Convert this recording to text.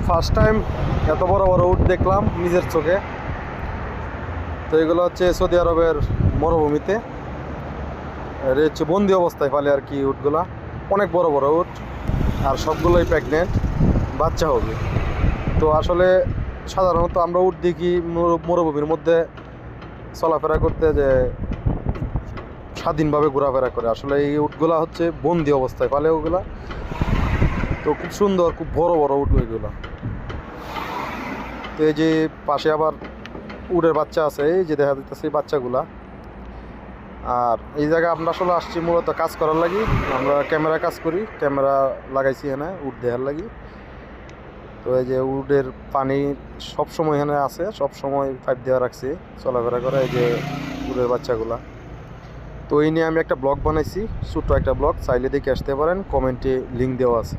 First time এত বড় বড় উট দেখলাম নিজের চোখে। তো এগুলো হচ্ছে সৌদি আরবের মরুভূমিতে, এটা হচ্ছে বন্দি অবস্থায় পালে আর কি উটগুলা। অনেক বড় বড় উট, আর সবগুলোই প্রেগনেন্ট, বাচ্চা হবে। তো আসলে সাধারণত আমরা উট দেখি মরুভূমির মধ্যে চলাফেরা করতে, যে স্বাধীনভাবে ঘোরাফেরা করে। আসলে এই উটগুলা হচ্ছে বন্দি অবস্থায় পালে ওগুলা। তো খুব সুন্দর, খুব বড় বড় উট ওইগুলো। তো এই যে পাশে আবার উটের বাচ্চা আছে, এই যে দেখা যাচ্ছে এই বাচ্চাগুলা। আর এই জায়গায় আমরা আসলে আসছি মূলত কাজ করার লাগি। আমরা ক্যামেরা কাজ করি, ক্যামেরা লাগাইছি এখানে উট দেখার লাগি। তো এই যে উটের পানি সবসময় এখানে আছে, সবসময় পাইপ দেওয়া রাখছি, চলাফেরা করে এই যে উটের বাচ্চাগুলা। তো এই নিয়ে আমি একটা ব্লগ বানাইছি, ছোট্ট একটা ব্লগ, চাইলে দেখে আসতে পারেন, কমেন্টে লিঙ্ক দেওয়া আছে।